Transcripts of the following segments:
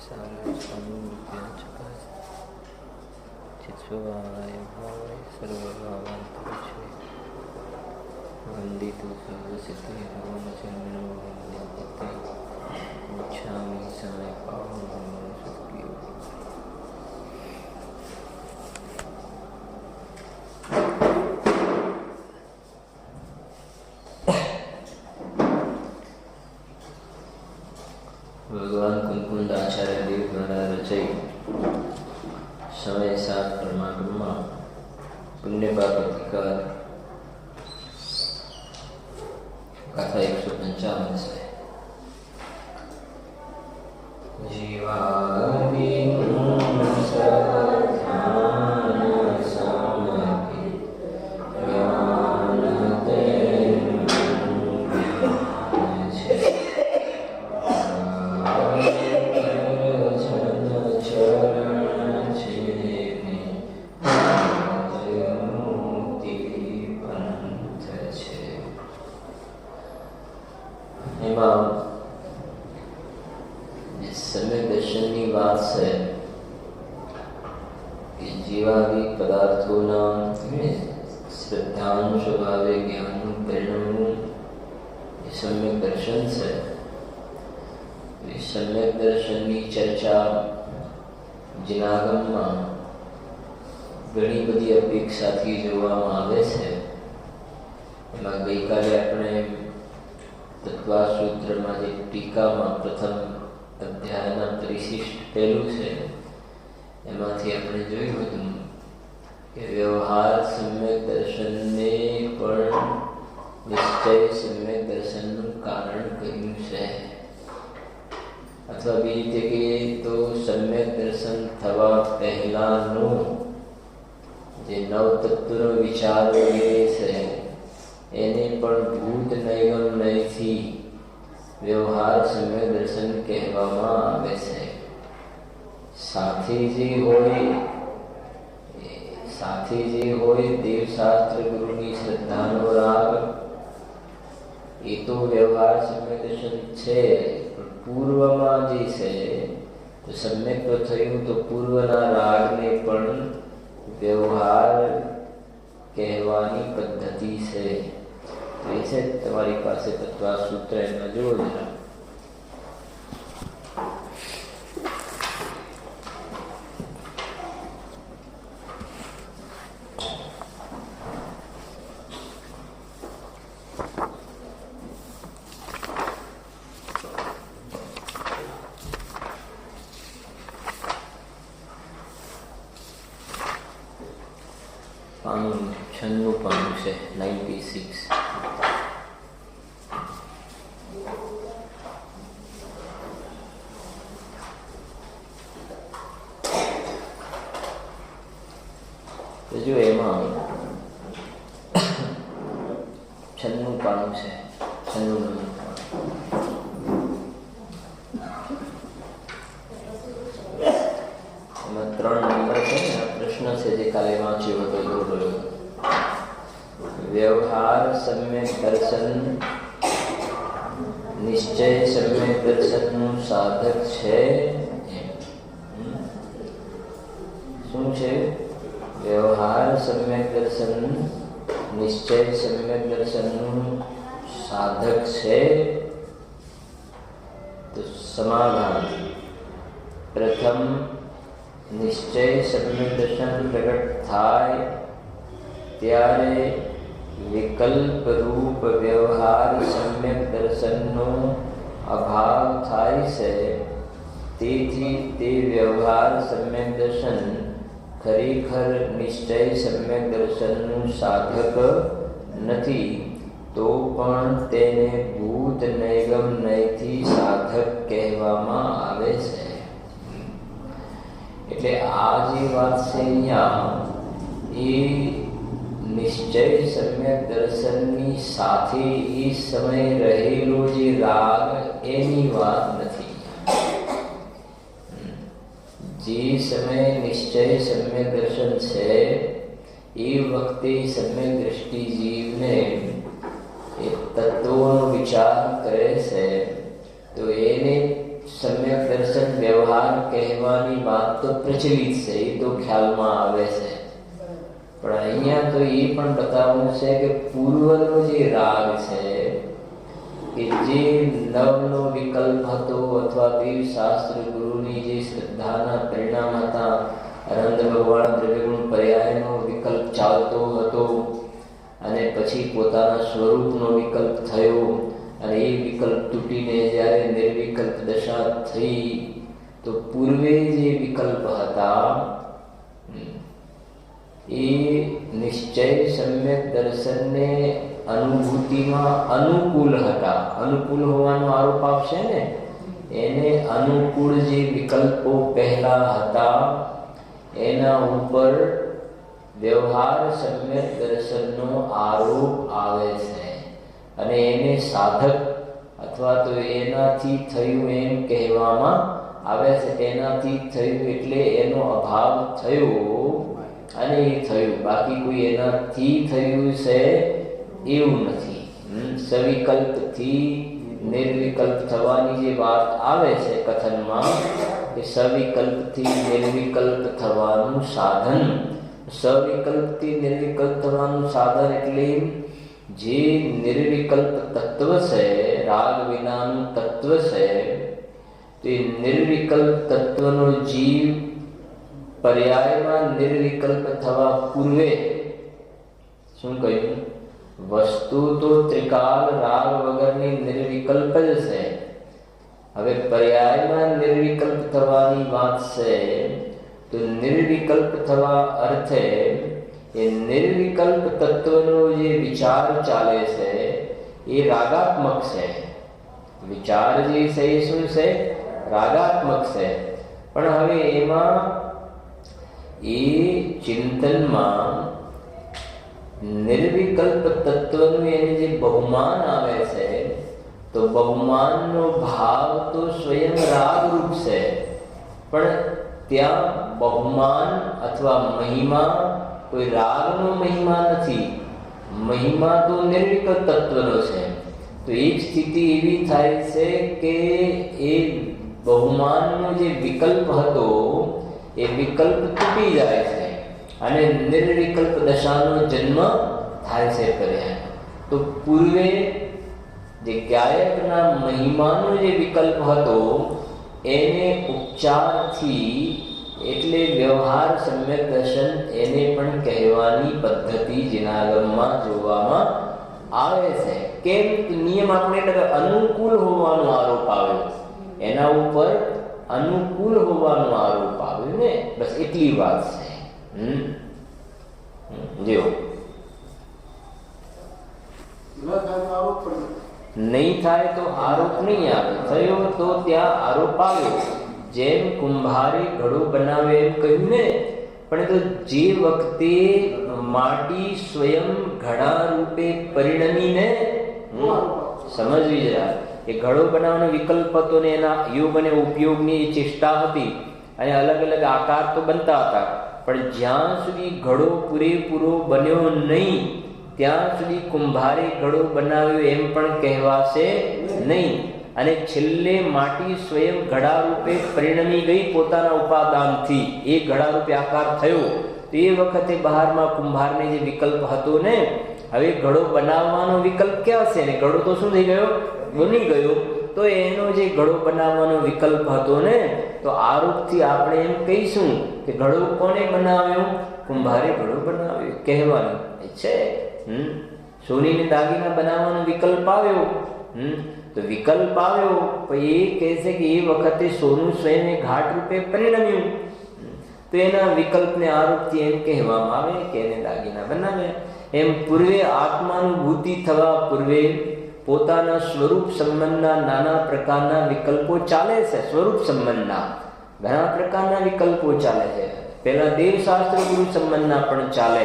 સારા સ્વામી ચિત્સ્વાય ભાવે સર્વભાવાંતર છે વંદિતો સર્વસિદ્ધિ રામચંદ્ર વંદ્યતે ઉચ્છામિ સાય પાવન સત્યો. ભગવાન કુંકુંડ આચાર્ય દેવ દ્વારા રચાઈ સમય 7 પરમાત્મા પુણ્ય પાપ અધિકાર ગાથા 155 છે. જીવાદિ ઘણી બધી અપેક્ષાથી જોવામાં આવે છે. એમાં ગઈકાલે આપણે તત્વાસૂત્રમાં જે ટીકામાં પ્રથમ અધ્યાયના પરિશિષ્ટ પહેલું છે એમાંથી આપણે જોયું હતું કે વ્યવહાર સમ્યક દર્શનને પણ નિશ્ચય સમ્યક દર્શનનું કારણ કહ્યું છે. અથવા બીજી રીતે કહીએ તો સમ્યક દર્શન થવા પહેલાનું જે નવ તત્વનો વિચાર વગેરે છે એને પણ ભૂત નૈગમ નયથી વ્યવહાર સમ્યક દર્શન કહેવામાં આવે છે. સાથે જે હોય દેવશાસ્ત્ર ગુરુની શ્રદ્ધાનો રાગ એ તો વ્યવહાર સમ્યક દર્શન છે. પૂર્વમાં જે છે તો સમ્યક તો થયું તો પૂર્વના રાગને પણ વ્યવહાર કહેવાની પદ્ધતિ છે. તો એ છે તમારી પાસે તત્વાસૂત્ર એમાં જુઓ જરા. જો એમાં 96 પાનું છે. 96 નંબર એમાં 3 નંબર છે ને પ્રશ્ન છે જે કાલે વાંચ્યો હતો. જોડો વ્યવહાર સમ્યક દર્શન નિશ્ચય સમ્યક દર્શનનું સાધક છે. શું છે? વ્યવહાર સમ્યક દર્શન નિશ્ચય સમ્યક દર્શનનું સાધક છે. તો સમાધાન પ્રથમ નિશ્ચય સમ્યક દર્શન પ્રગટ થાય ત્યારે વિકલ્પ રૂપ વ્યવહાર સમ્યક દર્શનનો અભાવ થાય છે. તેથી તે વ્યવહાર સમ્યક દર્શન ખરેખર નિશ્ચય સમ્યક દર્શનનું સાધક નથી. તો પણ તેને ભૂત નૈગમ નયથી સાધક કહેવામાં આવે છે. એટલે આ જે વાત છે અહીંયા એ નિશ્ચય સમ્યક દર્શનની સાથે એ સમય રહેલો જે રાગ એની વાત નથી. જે સમય નિશ્ચય સમ્યક દર્શન છે એ વખતે સમ્યક દ્રષ્ટિ જીવને એ તત્વોનો વિચાર કરે છે તો એને સમ્યક દર્શન વ્યવહાર કહેવાની વાત તો પ્રચલિત છે, એ તો ખ્યાલમાં આવે છે, પણ અહીંયા તો એ પણ બતાવવું છે કે પૂર્વનો જે રાગ છે કે જે નવનો વિકલ્પ હતો અથવા દેવ શાસ્ત્ર ગુરુની જે શ્રદ્ધાના પરિણામ હતા, અનંત ભગવાન દ્રવ્યગુણ પર્યાયનો વિકલ્પ ચાલતો હતો અને પછી પોતાના સ્વરૂપનો વિકલ્પ થયો અને એ વિકલ્પ તૂટીને જ્યારે નિર્વિકલ્પ દશા થઈ તો પૂર્વે જે વિકલ્પ હતા એ નિશ્ચય સમ્યક દર્શનને અનુભૂતિમાં અનુકૂળ હતા. અનુકૂળ હોવાનો આરોપ આપશે ને, એને અનુકૂળ જે વિકલ્પો પહેલા હતા એના ઉપર વ્યવહાર સમ્યક દર્શનનો આરોપ આવે છે અને એને સાધક અથવા તો એનાથી થયું એમ કહેવામાં આવે છે. એનાથી થયું એટલે એનો અભાવ થયો અને એ થયું, બાકી કોઈ એનાથી થયું છે એવું નથી. સવિકલ્પથી નિર્વિકલ્પ થવાની જે વાત આવે છે કથનમાં, એ સવિકલ્પથી નિર્વિકલ્પ થવાનું સાધન, સવિકલ્પથી નિર્વિકલ્પ થવાનું સાધન એટલે જે નિર્વિકલ્પ તત્વ છે, રાગ વિનાનું તત્વ છે, તે નિર્વિકલ્પ તત્વનો જીવ પર્યાયમાં નિર્વિકલ્પ થવા પૂર્વે શું કહ્યું? વસ્તુ તો ત્રિકાલ રાગ વગરની નિર્વિકલ્પ જ છે. હવે પર્યાયમાં નિર્વિકલ્પ થવાની વાત છે તો નિર્વિકલ્પ થવા અર્થે એ નિર્વિકલ્પ તત્વનો જે વિચાર ચાલે છે એ રાગાત્મક છે. વિચાર જે છે એ શું છે? રાગાત્મક છે. પણ હવે એમાં એ ચિંતનમાં નિર્વિકલ્પ તત્વનું એને જે બહુમાન આવે છે તો બહુમાનનો ભાવ તો સ્વયં રાગરૂપ છે, પણ ત્યાં બહુમાન અથવા મહિમા કોઈ રાગનો મહિમા નથી, મહિમા તો નિર્વિકલ્પ તત્વનો છે. તો એક સ્થિતિ એવી થાય છે કે એ બહુમાનનો જે વિકલ્પ હતો એ વિકલ્પ તૂટી જાય છે અને નિર્વિકલ્પ દશાનો જન્મ થાય છે પર્યાય. તો પૂર્વે જે ગાયકના મહિમાનો જે વિકલ્પ હતો એને ઉપચારથી એટલે વ્યવહાર સમ્યક દર્શન એને પણ કહેવાની પદ્ધતિ જીનાગમમાં જોવામાં આવે છે. કેમ? નિયમ આપણે અનુકૂળ હોવાનો આરોપ આવ્યો, એના ઉપર અનુકૂળ હોવાનો આરોપ આવ્યો ને, બસ એટલી વાત છે. જો નહીં થાય તો આરોપ નહીં આવે, થયો તો ત્યાં આરોપ આવ્યો. જેમ કુંભારે ઘડો બનાવે એમ કહ્યું ને, પણ તો જે વખતે માટી સ્વયં ઘડા રૂપે પરિણમીને સમજવી જરા કે ઘડો બનાવવાનો વિકલ્પ હતો ને એના યોગ અને ઉપયોગની ચેષ્ટા હતી અને અલગ અલગ આકાર તો બનતા હતા, પણ જ્યાં સુધી ઘડો પૂરેપૂરો બન્યો નહીં ત્યાં સુધી કુંભારે ઘડો બનાવ્યો એમ પણ કહેવાશે નહીં. અને છેલ્લે માટી સ્વયં ઘડા રૂપે પરિણમી ગઈ પોતાના ઉપાદાનથી, એ ઘડા રૂપે આકાર થયો. તો એ વખતે બહારમાં કુંભારને જે વિકલ્પ હતો ને, હવે ઘડો બનાવવાનો વિકલ્પ ક્યાં છે ને, ઘડો તો શું થઈ ગયો? બની ગયો. તો એનો જે ઘડો બનાવવાનો વિકલ્પ હતો ને, તો આરોપથી આપણે એમ કહીશું કે ઘડો કોને બનાવ્યો? કુંભારે ઘડો બનાવ્યો કહેવાનું છે. સોનીને દાગીના બનાવવાનો વિકલ્પ આવ્યો, તો વિકલ્પ આવ્યો પછી એ કહે છે કે એ વખતે સોનું સ્વયં ઘાટ રૂપે પરિણમ્યું, તો એના વિકલ્પને આરોપથી એમ કહેવામાં આવે કે એને દાગીના બનાવે. એમ પૂર્વે આત્માનુભૂતિ થવા પૂર્વે પોતાના સ્વરૂપ સંબંધના નાના પ્રકારના વિકલ્પો ચાલે છે. સ્વરૂપ સંબંધના ઘણા પ્રકારના વિકલ્પો ચાલે છે. પહેલા દેવશાસ્ત્ર ગુરુ સંબંધના પણ ચાલે,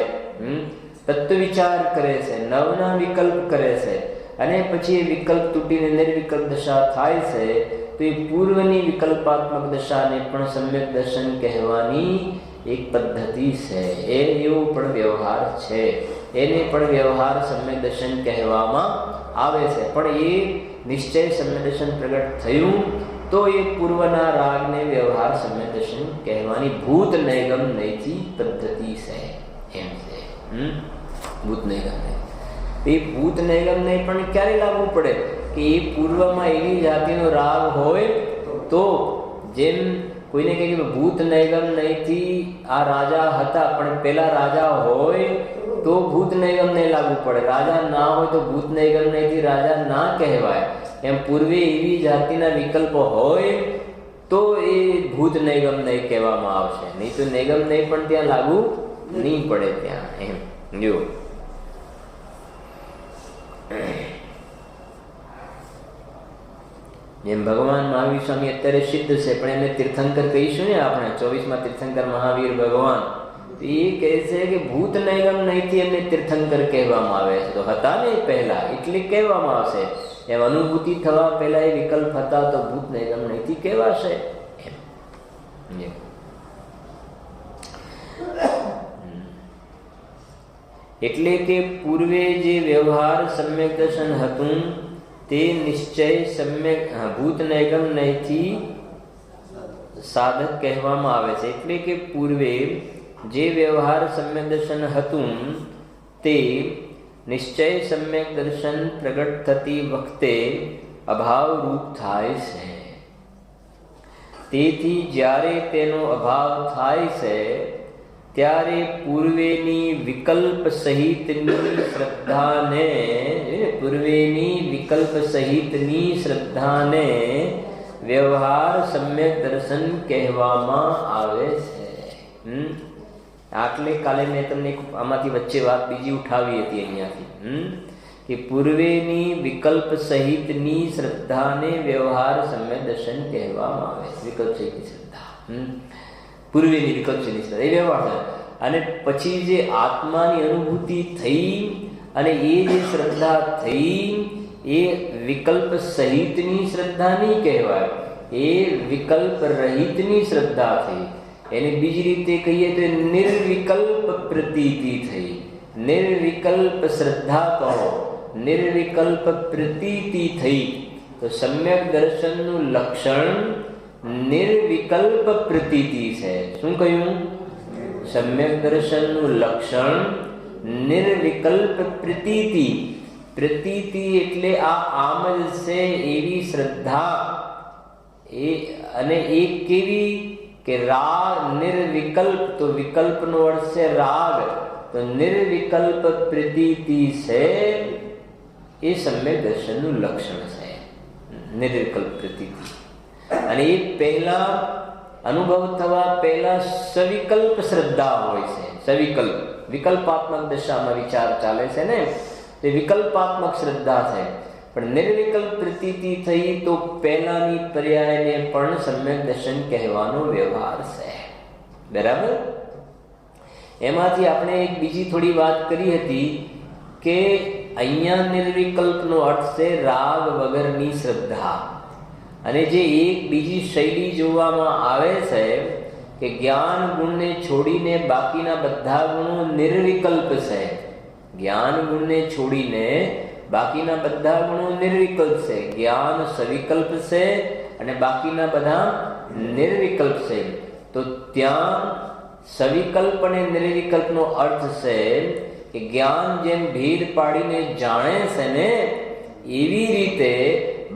તત્વ વિચાર કરે છે, નવના વિકલ્પ કરે છે, અને પછી એ વિકલ્પ તૂટીને નિર્વિકલ્પ દશા થાય છે. તો એ પૂર્વની વિકલ્પાત્મક દશાને પણ સમ્યક દર્શન કહેવાની એક પદ્ધતિ છે. એવો પણ વ્યવહાર છે, એને પણ વ્યવહાર સમ્યક દર્શન કહેવામાં આવે છે. પણ એ નિશ્ચય સમ્યક દર્શન પ્રગટ થયું તો એ પૂર્વના રાગને વ્યવહાર સમ્યક દર્શન કહેવાની ભૂત નૈગમ નૈથી પદ્ધતિ છે. એમ છે ભૂત નૈગમ નહીં. એ ભૂત નૈગમ નહીં પણ ક્યારે લાગુ પડે કે એ પૂર્વમાં એવી જાતિનો રાગ હોય તો, જેમ કોઈને કહે કે ભૂત નૈગમ નહીંથી આ રાજા હતા પણ પેલા રાજા હોય તો ભૂત નૈગમ નહીં લાગુ પડે. રાજા ના હોય તો ભૂત નૈગમ નહીંથી રાજા ના કહેવાય. એમ પૂર્વે એવી જાતિના વિકલ્પો હોય તો એ ભૂત નૈગમ નહીં કહેવામાં આવશે. નહીં તો નૈગમ નહીં પણ ત્યાં લાગુ નહીં પડે ત્યાં. એમ જો જેમ ભગવાન મહાવીર સ્વામી અત્યારે સિદ્ધ છે પણ એને તીર્થંકર કહીશું ને આપણે 24માં તીર્થંકર મહાવીર ભગવાન, તો એ કહે છે કે ભૂત નૈગમ નહીંથી એમને તીર્થંકર કહેવામાં આવે છે. તો હતા ને પહેલા એટલે કહેવામાં આવશે. એમ અનુભૂતિ થવા પહેલા એ વિકલ્પ હતા તો ભૂત નૈગમ નહીંથી કહેવાશે. એટલે કે પૂર્વે જે વ્યવહાર સમ્યક દર્શન હતું તે નિશ્ચય સમ્યક ભૂત નૈગમ નહીંથી સાધક કહેવામાં આવે છે. એટલે કે પૂર્વે જે વ્યવહાર સમ્યક દર્શન હતું તે નિશ્ચય સમ્યક દર્શન પ્રગટ થતી વખતે અભાવ રૂપ થાય છે. તેથી જ્યારે તેનો અભાવ થાય છે ત્યારે પૂર્વેની વિકલ્પ સહિતની શ્રદ્ધાને વ્યવહાર સમ્યક દર્શન કહેવામાં આવે છે. આટલે કાલે મેં તમને આમાંથી વચ્ચે વાત બીજી ઉઠાવી હતી અહીંયાથી કે પૂર્વેની વિકલ્પ સહિતની શ્રદ્ધાને વ્યવહાર સમ્યક દર્શન કહેવામાં આવે છે. વિકલ્પ સહિતની શ્રદ્ધા, પૂર્વેની વિકલ્પ સહિતની શ્રદ્ધા એ વ્યવહાર. અને પછી જે આત્માની અનુભૂતિ થઈ અને એ જે શ્રદ્ધા થઈ એ વિકલ્પ સહિતની શ્રદ્ધા નહીં કહેવાય, એ વિકલ્પ રહિતની શ્રદ્ધા થઈ. એને બીજી રીતે કહીએ તો નિર્વિકલ્પ પ્રતીતિ થઈ. નિર્વિકલ્પ શ્રદ્ધા કહો, નિર્વિકલ્પ પ્રતીતિ થઈ. તો સમ્યક દર્શનનું લક્ષણ નિર્વિકલ્પ પ્રતીતિ છે. શું કહ્યું? સમ્યક દર્શનનું લક્ષણ નિર્વિકલ્પ પ્રતીતિ. પ્રતીતિ એટલે આમ જ છે એવી શ્રદ્ધા. અને એ કેવી કે રાગ નિર્વિકલ્પ, તો વિકલ્પનો અર્થ છે રાગ, તો નિર્વિકલ્પ પ્રતીતિ છે એ સમ્યક દર્શનનું લક્ષણ છે. નિર્વિકલ્પ પ્રતીતિ. અને એ પહેલા અનુભવ થવા પહેલા સવિકલ્પ શ્રદ્ધા હોય છે. સવિકલ્પ વિકલ્પાત્મક દશામાં વિચાર ચાલે છે ને, તે વિકલ્પાત્મક શ્રદ્ધા છે. પણ નિર્વિકલ્પ પ્રતીતિ થઈ તો પહેલાની પર્યાયને પણ સમ્યક દર્શન કહેવાનો વ્યવહાર છે. બરાબર? એમાંથી આપણે એક બીજી થોડી વાત કરી હતી કે અહીંયા નિર્વિકલ્પનો અર્થ છે રાગ વગરની શ્રદ્ધા. અને જે એક બીજી શૈલી જોવામાં આવે છે કે જ્ઞાન ગુણને છોડીને બાકીના બધા ગુણો નિર્વિકલ્પ છે. જ્ઞાન ગુણને છોડીને બાકીના બધા ગુણો નિર્વિકલ્પ છે. જ્ઞાન સવિકલ્પ છે અને બાકીના બધા નિર્વિકલ્પ છે. તો ત્યાં સવિકલ્પ અને નિર્વિકલ્પનો અર્થ છે કે જ્ઞાન જેમ ભેદ પાડીને જાણે છે ને એવી રીતે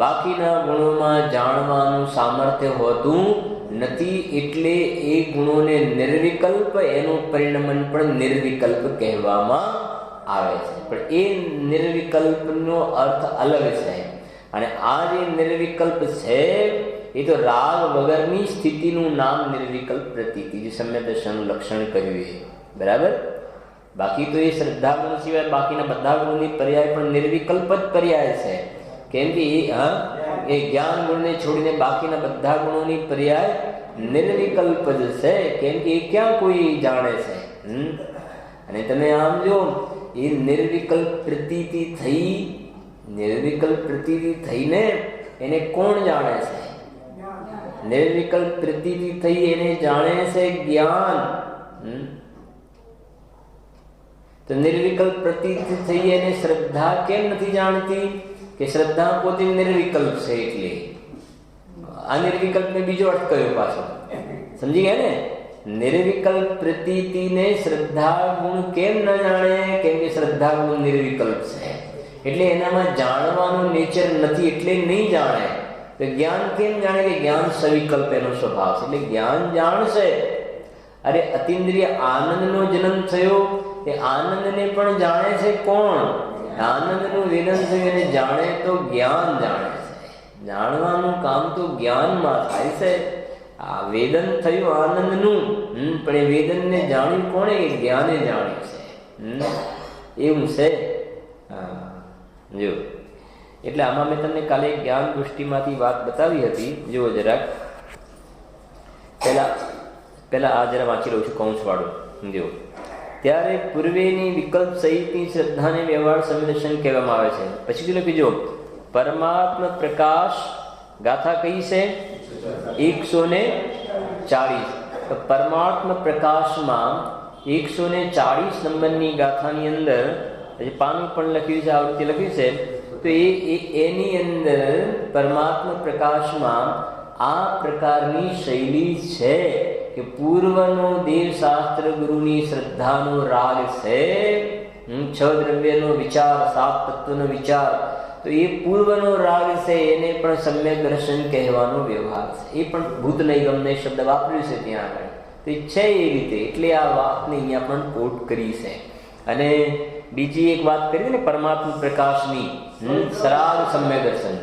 બાકીના ગુણોમાં જાણવાનું સામર્થ્ય હોતું નથી. એટલે એ ગુણોને નિર્વિકલ્પ, એનું પરિણમન પણ નિર્વિકલ્પ કહેવામાં આવે છે. પણ એ નિર્વિકલ્પનો અર્થ અલગ છે. અને આ જે નિર્વિકલ્પ છે એ તો રાગ વગરની સ્થિતિનું નામ નિર્વિકલ્પ પ્રતીતિ, જે સમ્યક દર્શનનું લક્ષણ કહ્યું એ. બરાબર? બાકી તો એ શ્રદ્ધા ગુણ સિવાય બાકીના બધા ગુણોની પર્યાય પણ નિર્વિકલ્પ જ પર્યાય છે. કેમ કે એ જ્ઞાન ગુણને છોડીને બાકીના બધા ગુણોની પર્યાય નિર્વિકલ્પ જ છે. કેમ કે એ ક્યાં કોઈ જાણે છે. અને તમે આમ જો એ નિર્વિકલ્પ પ્રતીતિ થઈને એને કોણ જાણે છે? નિર્વિકલ્પ પ્રતીતિ થઈ એને જાણે છે જ્ઞાન. તો નિર્વિકલ્પ પ્રતીતિ થઈ એને શ્રદ્ધા કેમ નથી જાણતી? કે શ્રદ્ધા પોતે નિર્વિકલ્પ છે. એટલે આ નિર્વિકલ્પ ને બીજો અર્થ કયો પાછો સમજી ગયા ને? નિર્વિકલ્પ પ્રતીતિને શ્રદ્ધા ગુણ કેમ ન જાણે? કેમ કે શ્રદ્ધા ગુણ નિર્વિકલ્પ છે એટલે એનામાં જાણવાનું નેચર નથી એટલે નહીં જાણે. તો જ્ઞાન કેમ જાણે? કે જ્ઞાન સવિકલ્પ એનો સ્વભાવ છે એટલે જ્ઞાન જાણશે. અરે અતિન્દ્રિય આનંદનો જન્મ થયો એ આનંદને પણ જાણે છે કોણ? આનંદનું વેદન થયું એને જાણે તો જ્ઞાન જાણે છે. જાણવાનું કામ તો જ્ઞાનમાં થાય છે. આ વેદન થયું આનંદનું પણ એ વેદનને જાણ્યું કોણે? એ જ્ઞાને જાણ્યું છે. એવું છે. જો એટલે આમાં મેં તમને કાલે જ્ઞાન દૃષ્ટિમાંથી વાત બતાવી હતી. જુઓ જરાક પહેલા આ જરા વાંચી લઉં છું કૌંસ વાળું. જો ત્યારે પૂર્વેની વિકલ્પ સહિતની શ્રદ્ધાને વ્યવહાર સંવેદન કહેવામાં આવે છે. પછી શું લખ્યું? જો પરમાત્મા પ્રકાશ ગાથા કઈ છે? 140. તો પરમાત્મા પ્રકાશમાં 140 નંબરની ગાથાની અંદર પાનું પણ લખ્યું છે, આવૃત્તિ લખ્યું છે. તો એની અંદર પરમાત્મા પ્રકાશમાં આ પ્રકારની શૈલી છે કે પૂર્વનો દેવશાસ્ત્ર ગુરુની શ્રદ્ધાનો રાગ છે. 6 દ્રવ્યનો વિચાર, 7 તત્વનો વિચાર, તો એ પૂર્વનો રાગ છે. એને પણ સમ્યક દર્શન કહેવાનો વ્યવહાર છે. એ પણ ભૂત નૈગમને શબ્દ વાપર્યું છે ત્યાં આગળ. તો એ છે એ રીતે એટલે આ વાતને અહીંયા પણ કોટ કરી છે. અને બીજી એક વાત કરી ને પરમાત્મા પ્રકાશની, સરાગ સમ્યક દર્શન,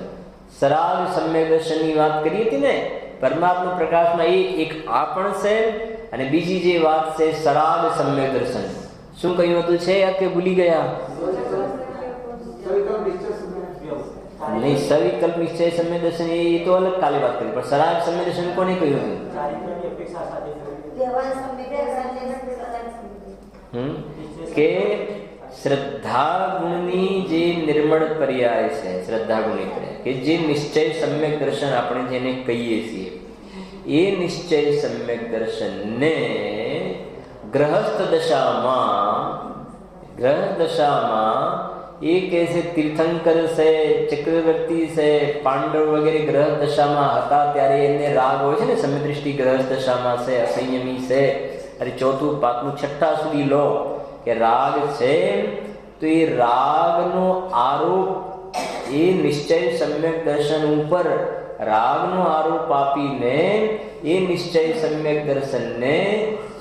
સરાગ સમ્યક દર્શનની વાત કરી હતી ને. પરમાત્મા પ્રકાશમાં એ એક આ પણ છે અને બીજી જે વાત છે સરાગ સમ્યક દર્શન. શું કહ્યું હતું? છે યા કે ભૂલી ગયા? નહીં, સવિકલ્પ નિશ્ચય સમ્યક દર્શન એ તો અલગ કાલે વાત કરી, પણ સરાગ સમ્યક દર્શન કોને કહ્યું હતું? કે શ્રદ્ધા ગુણની જે નિર્મળ પર્યાય છે, શ્રદ્ધા ગુણની પર્યાય કે જે નિશ્ચય સમ્યક દર્શન આપણે જેને કહીએ છીએ, એ નિશ્ચય સમ્યક દર્શનને ગ્રહસ્થ દશામાં એ કે છે તીર્થંકર છે, ચક્રવર્તી છે, પાંડવ વગેરે ગ્રહ દશામાં હતા ત્યારે એને રાગ હોય છે ને, સમ્યક દૃષ્ટિ ગ્રહ દશામાં છે, અસંયમી છે. અરે 4, 5, 6 સુધી લો કે રાગ છે. તો એ રાગનો આરોપ એ નિશ્ચય સમ્યક દર્શન ઉપર રાગનો આરોપ આપીને એ નિશ્ચય સમ્યક દર્શનને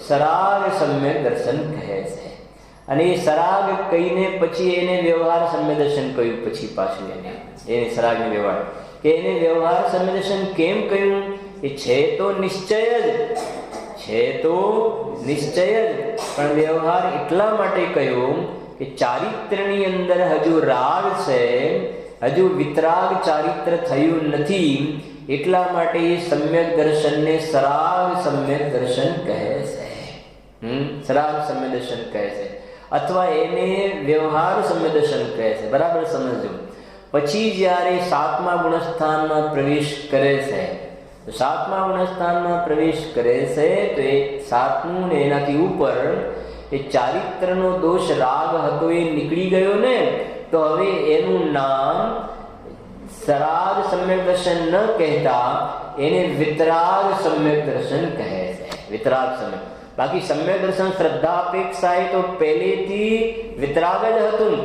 સરાગ સમ્યક દર્શન કહે છે. અને એ સરાગ કહીને પછી એને વ્યવહાર સમ્યક દર્શન કહ્યું. પછી પાછું એને સરાગને વ્યવહાર કે એને વ્યવહાર સમ્યક દર્શન કેમ કહ્યું? એ છે તો નિશ્ચય જ છે, તો નિશ્ચય જ, પણ વ્યવહાર એટલા માટે કહ્યું કે ચારિત્રની અંદર હજુ રાગ છે, હજુ વિતરાગ ચારિત્ર થયું નથી. એટલા માટે એ સમ્યક દર્શનને સરાગ સમ્યક દર્શન કહે છે. સરાગ સમ્યક દર્શન કહે છે અથવા એને વ્યવહાર સમ્યક દર્શન કહે છે. બરાબર સમજો. પછી જ્યારે 7મા ગુણસ્થાનમાં પ્રવેશ કરે છે, તો 7મા ગુણસ્થાનમાં પ્રવેશ કરે છે તો એ 7મું ને એનાથી ઉપર એ ચારિત્રનો દોષ રાગ હતો એ નીકળી ગયો ને. તો હવે એનું નામ સરાગ સમ્યક દર્શન ન કહેતા એને વિતરાગ સમ્યક દર્શન કહે છે. વિતરાગ સમ્યક. બાકી સમ્યક દર્શન શ્રદ્ધા અપેક્ષાએ તો પહેલેથી વિતરાગ જ હતું,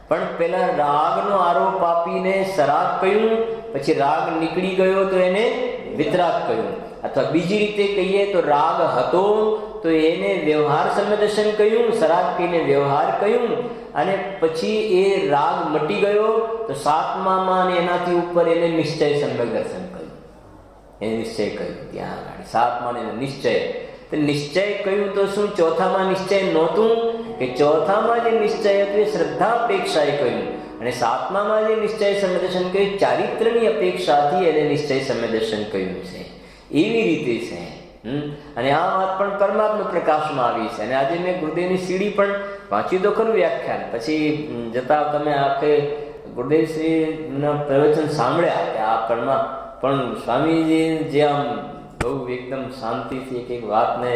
પણ પેલા રાગનો આરોપ આપીને સરાગ કહ્યું, પછી રાગ નીકળી ગયો તો એને વિતરાગ કહ્યું. અથવા બીજી રીતે કહીએ તો રાગ હતો તો એને વ્યવહાર સમ્યક દર્શન કહ્યું, સરાગ કહીને વ્યવહાર કહ્યું. અને પછી એ રાગ મટી ગયો તો 7મામાં અને એનાથી ઉપર એને નિશ્ચય સમ્યક દર્શન કહ્યું. એને નિશ્ચય કહ્યું ત્યાં આગળ 7મા ને નિશ્ચય. તો નિશ્ચય કહ્યું તો શું ચોથામાં નિશ્ચય નહોતું? કે ચોથામાં જે નિશ્ચય હતું એ શ્રદ્ધા અપેક્ષાએ કહ્યું, અને 7મામાં જે નિશ્ચય સમ્યક દર્શન કહ્યું ચારિત્રની અપેક્ષાથી એને નિશ્ચય સમ્યક દર્શન કહ્યું છે. એવી રીતે છે. અને આ વાત પણ પરમાત્મા પ્રકાશમાં આવી છે. અને આજે મેં ગુરુદેવની સીડી પણ વાંચ્યું તો ખરું વ્યાખ્યાન, પછી જતા તમે આખે ગુરુદેવશ્રીના પ્રવચન સાંભળ્યા કે આ પણ સ્વામીજી જે આમ બહુ એકદમ શાંતિથી એક વાતને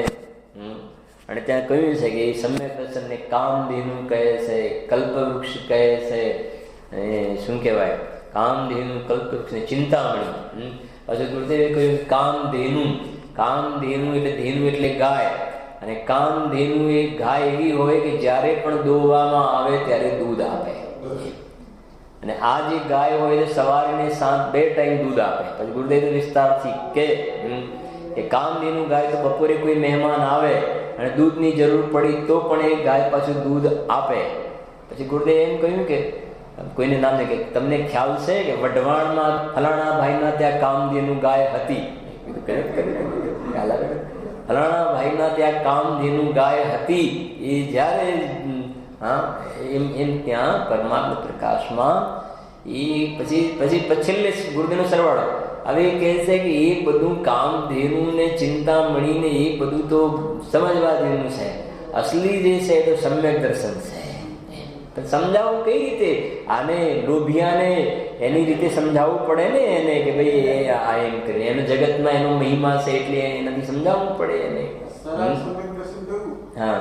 અને ત્યાં કહ્યું છે કે એ સમ્યક દર્શનને કામધેનુ કહે છે, કલ્પવૃક્ષ કહે છે, શું કહેવાય કામધેનુ, કલ્પવૃક્ષને ચિંતામણી. પછી ગુરુદેવે કહ્યું કામધેનુ. કામધેનુ એટલે ધેનુ એટલે ગાય, અને કામધેનુ એ ગાય એવી હોય કે જ્યારે પણ દોવામાં આવે ત્યારે દૂધ આપે. અને આ જે ગાય હોય એ સવારે ને સાંજ 2 ટાઈમ દૂધ આપે. પછી ગુરુદેવ વિસ્તારથી કે કામધેનુ ગાય તો બપોરે કોઈ મહેમાન આવે અને દૂધની જરૂર પડી તો પણ એ ગાય પાછું દૂધ આપે. પછી ગુરુદેવ એમ કહ્યું કે કોઈને નામ ને કે તમને ખ્યાલ છે કે વઢવાણમાં ફલાણા ભાઈના ત્યાં કામધેનુ ગાય હતી. ફલાણા ભાઈના ત્યાં કામધેનુ ગાય હતી. એ જ્યારે એમ ત્યાં પરમાત્મા પ્રકાશમાં એ પછી છેલ્લે ગુરુદેવનો સરવાળો હવે કહે છે કે એ બધું કામધેનુ ને ચિંતામણીને એ બધું તો સમજવા જેવું છે. અસલી જે છે એ તો સમ્યક દર્શન છે. સમજાવવું કઈ રીતે? આને લોભિયાને એની રીતે સમજાવવું પડે ને એને કે ભાઈ આ એમ કરે, એનો જગતમાં એનો મહિમા છે એટલે એનાથી સમજાવવું પડે એને. હા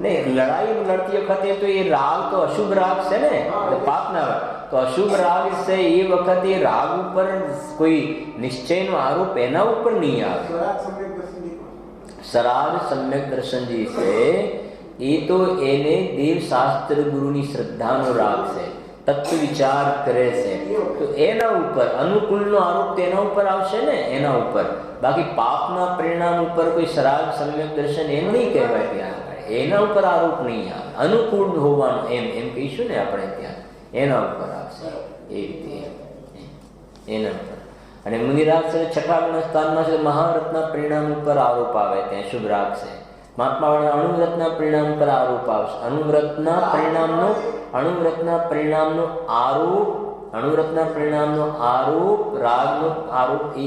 નહીં, લડાઈ લડતી વખતે તો એ રાગ તો અશુભ રાગ છે ને, પાપના. તો અશુભ રાગ છે એ વખતે રાગ ઉપર કોઈ નિશ્ચયનો આરોપ એના ઉપર નહીં આવે. સરાગ સમ્યક દર્શનજી છે એ તો એને દેવ શાસ્ત્ર ગુરુની શ્રદ્ધાનો રાગ છે, તત્વ વિચાર કરે છે, તો એના ઉપર અનુકૂળનો આરોપ તેના ઉપર આવશે ને, એના ઉપર. બાકી પાપના પરિણામ ઉપર કોઈ સરાગ સમ્યક દર્શન એમ નહીં કહેવાય. ત્યાં એના ઉપર આરોપ નહીં આવે. અનુકૂળ હોવાનું એમ કહીશું ને આપણે ત્યાં, એના ઉપર આવશે એ રીતે એના ઉપર. અને મુનિરાગ છે 6 સ્થાનમાં છે, મહારત્ના પરિણામ ઉપર આરોપ આવે ત્યાં શુભ રાગ છે. મહાત્માવાળા અણુવ્રતના પરિણામ પર આરોપ આવશે. અણુવ્રતના પરિણામનો આરોપ રાગનો આરોપ એ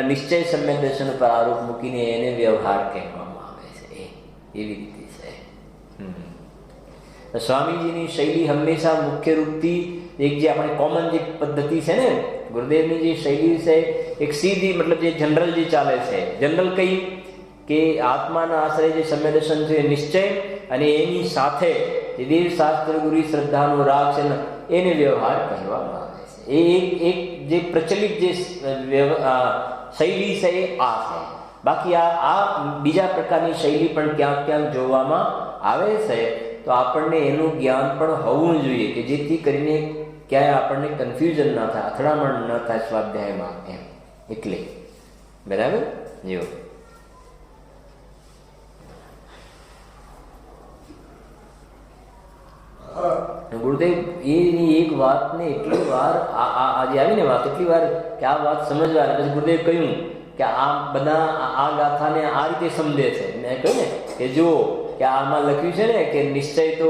નિશ્ચય સમ્યક દર્શન પર આરોપ મૂકીને એને વ્યવહાર કહેવામાં આવે છે. એવી રીતે છે. સ્વામીજીની શૈલી હંમેશા મુખ્ય રૂપથી એક જે આપણે કોમન જે પદ્ધતિ છે ને ગુરુદેવની જે શૈલી છે એક સીધી, મતલબ જે જનરલ જે ચાલે છે, જનરલ કઈ કે આત્માના આશ્રય જે સમ્યદર્શન છે નિશ્ચય, અને એની સાથે જે દેવ શાસ્ત્ર ગુરુ શ્રદ્ધાનો રાગ છે ને એને વ્યવહાર કહેવામાં આવે છે. એ એક જે પ્રચલિત જે શૈલી છે એ આ છે. બાકી આ બીજા પ્રકારની શૈલી પણ ક્યાંક ક્યાંક જોવામાં આવે છે. તો આપણને એનું જ્ઞાન પણ હોવું જોઈએ કે જેથી કરીને ક્યાંય આપણને કન્ફ્યુઝન ના થાય, અથડામણ ન થાય સ્વાધ્યાયમાં એમ. એટલે બરાબર જો ગુરુદેવ એની એક વાતને એટલી વાર આજે આવીને વાત એટલી વાર કે આ વાત સમજવા, પછી ગુરુદેવ કહ્યું કે આ બધા આ ગાથાને આ રીતે સમજે છે. મેં કહ્યું ને કે જો કે આમાં લખ્યું છે ને કે નિશ્ચય તો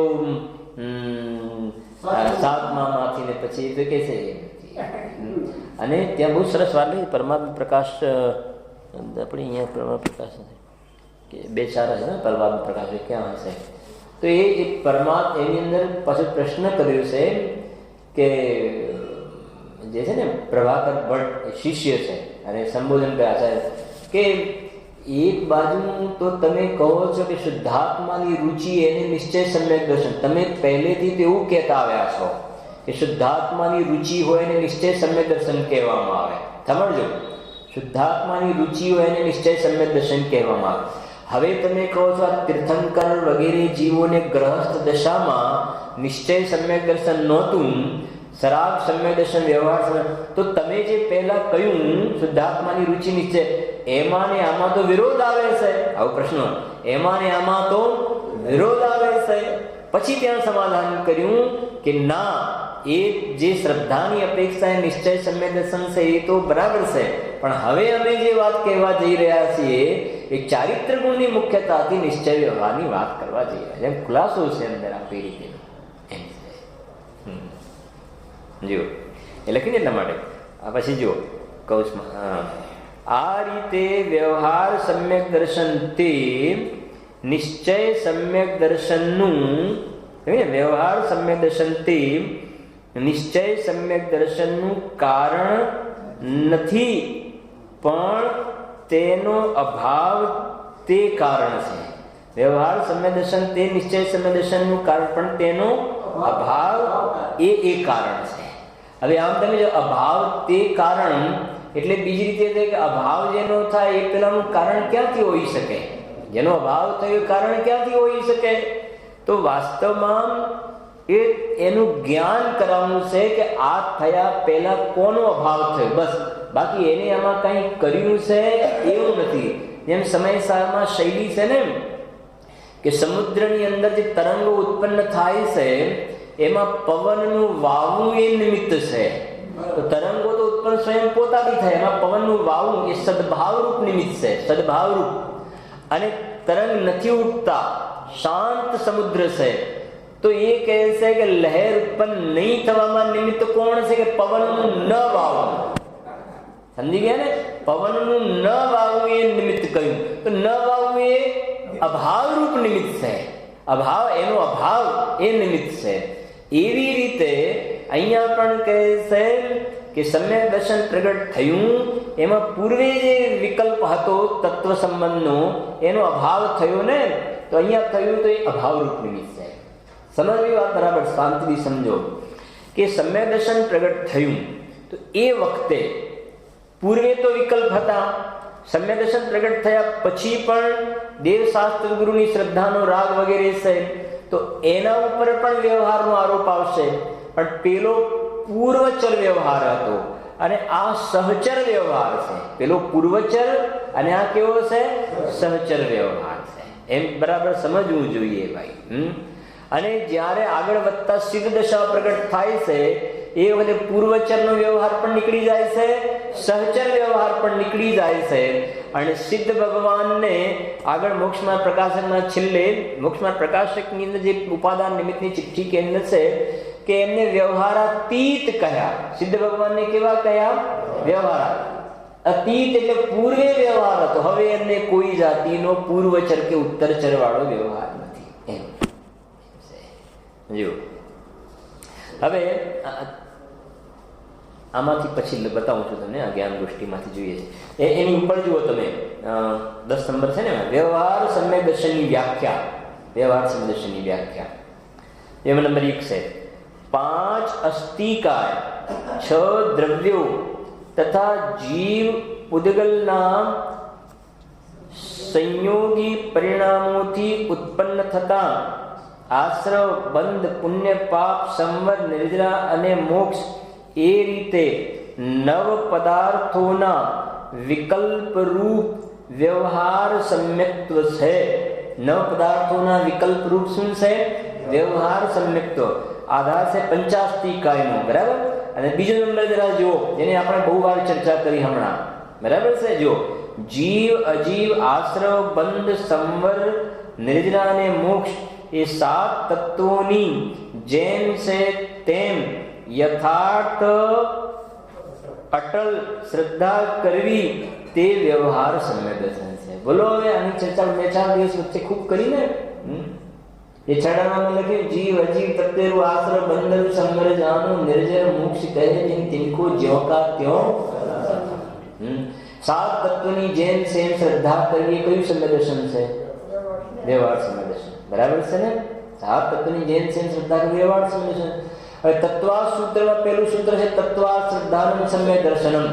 7માંથી ને પછી તો કે છે. અને ત્યાં બહુ સરસ વાત નહીં, પરમાત્મા પ્રકાશ આપણે અહીંયા પરમાત્મા પ્રકાશ કે 2-4 હશે ને પરમાત્મા પ્રકાશ ક્યાં હશે. તો એ એક પરમાત્મા એની અંદર પાછો પ્રશ્ન કર્યો છે કે જે છે ને પ્રભાકર ભટ્ટ શિષ્ય છે અને સંબોધન કર્યા છે કે એક બાજુ તો તમે કહો છો કે શુદ્ધાત્માની રુચિ એને નિશ્ચય સમ્યક દર્શન, તમે પહેલેથી તો એવું કહેતા આવ્યા છો કે શુદ્ધાત્માની રુચિ હોય એને નિશ્ચય સમ્યક દર્શન કહેવામાં આવે. સમજો, શુદ્ધાત્માની રુચિ હોય એને નિશ્ચય સમ્યક દર્શન કહેવામાં આવે. હવે તમે કહો છો આ તીર્થંકર વગેરે જીવોને ગ્રહસ્થ દશામાં નિશ્ચય સમ્યક દર્શન નહોતું, સરાગ સમ્યક દર્શન વ્યવહાર, તો તમે જે પહેલા કહ્યું શુદ્ધાત્માની રુચિ નિશ્ચય, એમાં ને આમાં તો વિરોધ આવે છે. આવો પ્રશ્ન, એમાં ને આમાં તો વિરોધ આવે છે. પછી ત્યાં સમાધાન કર્યું કે ના, એ જે શ્રદ્ધાની અપેક્ષા નિશ્ચય સમ્યક દર્શન છે એ તો બરાબર છે, પણ હવે અમે જે વાત કહેવા જઈ રહ્યા છીએ એ ચારિત્ર ગુણની મુખ્યતાથી નિશ્ચય વ્યવહારની વાત કરવા જઈ રહ્યા છે. એમ ખુલાસો છે અંદર આપી રીતે જો એ લખીને એટલા માટે. પછી જો કૌશમાં આ રીતે વ્યવહાર સમ્યક દર્શનથી નિશ્ચય સમ્યક દર્શનનું વ્યવહાર સમ્યક દર્શનથી નિશ્ચય સમ્યક દર્શનનું કારણ નથી, પણ તેનો અભાવ તે કારણ છે. વ્યવહાર સમ્યક દર્શન તે નિશ્ચય સમ્યક દર્શનનું કારણ પણ તેનો અભાવ એ કારણ છે. હવે આમ તમે જો અભાવ તે કારણ એટલે બીજી રીતે થાય કે અભાવ જેનો થાય એ પેલાનું કારણ ક્યાંથી હોઈ શકે? જેનો અભાવ થયો કારણ ક્યાંથી હોઈ શકે? તો વાસ્તવમાં એનું જ્ઞાન કરાવવાનું છે કે આ થયા પહેલા કોનો અભાવ થયો, બસ. બાકી એને આમાં કંઈ કર્યું છે એવું નથી. જેમ સમયસારમાં શૈલી છે ને કે સમુદ્રની અંદર જે તરંગો ઉત્પન્ન થાય છે એમાં પવનનું વાવવું એ નિમિત્ત છે. તો તરંગો તો ઉત્પન્ન સ્વયં પોતાથી થાય, એમાં પવનનું વાવવું એ સદભાવરૂપ નિમિત્ત છે, સદભાવરૂપ. અને તરંગ નથી ઉઠતા, શાંત સમુદ્ર છે, તો એ કહે છે કે લહેર ઉત્પન્ન નહીં થવામાં નિમિત્ત કોણ છે? કે પવનનું ન વાવવું. સમજી ગયા ને? પવનનું ન વાવવું એ નિમિત્ત કહ્યું. તો ન વાવવું એ અભાવરૂપ નિમિત્ત છે. અભાવ, એનો અભાવ એ નિમિત્ત છે. એવી રીતે અહીંયા પણ કહે છે કે સમ્યક દર્શન પ્રગટ થયું, એમાં પૂર્વે જે વિકલ્પ હતો તત્વ સંબંધનો એનો અભાવ થયો ને, તો અહીંયા થયું તો એ અભાવરૂપ નિમિત્ત છે. સમજવી વાત બરાબર, શાંતિથી સમજો કે સમ્યક દર્શન પ્રગટ થયું તો એ વખતે પૂર્વે તો વિકલ્પ હતા. સમ્યક દર્શન પ્રગટ થયા પછી પણ દેવશાસ્ત્ર ગુરુની શ્રદ્ધાનો રાગ વગેરે છે, તો એના ઉપર પણ વ્યવહારનો આરોપ આવશે. પણ પેલો પૂર્વચર વ્યવહાર હતો અને આ સહચર વ્યવહાર છે. પેલો પૂર્વચર અને આ કેવો છે? સહચર વ્યવહાર છે. એમ બરાબર સમજવું જોઈએ ભાઈ. અને જ્યારે આગળ વધતા સિદ્ધ દશા પ્રગટ થાય છે એ વખતે પૂર્વચરનો વ્યવહાર પણ નીકળી જાય છે, સહચર વ્યવહાર પણ નીકળી જાય છે. અને સિદ્ધ ભગવાનને આગળ મોક્ષમાં પ્રકાશકના છેલ્લે મોક્ષમાં પ્રકાશકની અંદર જે ઉપાદાન નિમિત્તની ચિઠ્ઠી કે અંદર છે કે એમને વ્યવહારાતીત કહ્યા. સિદ્ધ ભગવાનને કેવા કહ્યા? વ્યવહાર અતીત, એટલે પૂર્વે વ્યવહાર હતો, હવે એમને કોઈ જાતિનો પૂર્વચર કે ઉત્તરચર વાળો વ્યવહાર નથી. એમ જો હવે આમાંથી પછી બતાવું છું તમને, આ જ્ઞાન દૃષ્ટિમાંથી જોઈએ છે. એની ઉપર જુઓ તમે 10 નંબર છે ને, વ્યવહાર સમ્યક દર્શનની વ્યાખ્યા. વ્યવહાર સમ્યક દર્શનની વ્યાખ્યા એમાં નંબર 1 છે 5 અસ્થિકાય 6 દ્રવ્યો તથા જીવ ઉદ્ગલના સંયોગી પરિણામોથી ઉત્પન્ન થતા આશ્રવ, બંધ, પુણ્ય, પાપ, સંવર, નિર્જરા અને મોક્ષ એ રીતે નવ પદાર્થોના વિકલ્પ રૂપ વ્યવહાર સમ્યક્ત્વ છે. નવ પદાર્થોના વિકલ્પ રૂપ શું છે? વ્યવહાર સમ્યક્ત્વ. આધાર છે પંચાસ્તિકાયનો, બરાબર. અને બીજો નંબર જરા જુઓ, જેને આપણે બહુ વાર ચર્ચા કરી હમણાં, બરાબર છે. જો જીવ, અજીવ, આશ્રવ, બંધ, સંવર, નિર્જરા અને મોક્ષ એ 7 તત્વોની જેમ છે તેમ યથાર્થ અટલ શ્રદ્ધા કરવી તે વ્યવહાર સમ્યક દર્શન છે. બોલો હવે આની ચર્ચા 2-4 દિવસ વચ્ચે ખૂબ કરીને ये छड़ाना में लगे जीव अजीव तत्व आश्रय बंधन संवर जानो निर्जर मोक्ष कहे जिन तिनको ज्यों का त्यों 7 तत्वની જેમ સેમ શ્રદ્ધા કરવી. કયું સમ્યક દર્શન છે? વ્યવહાર સમ્યક દર્શન, બરાબર છે ને? 7 તત્વની જેમ સેમ શ્રદ્ધા કરવી વ્યવહાર સમ્યક દર્શન. હવે તત્વા સૂત્રમાં પહેલું સૂત્ર છે તત્વા શ્રદ્ધાનમ સમ્યક દર્શનમ.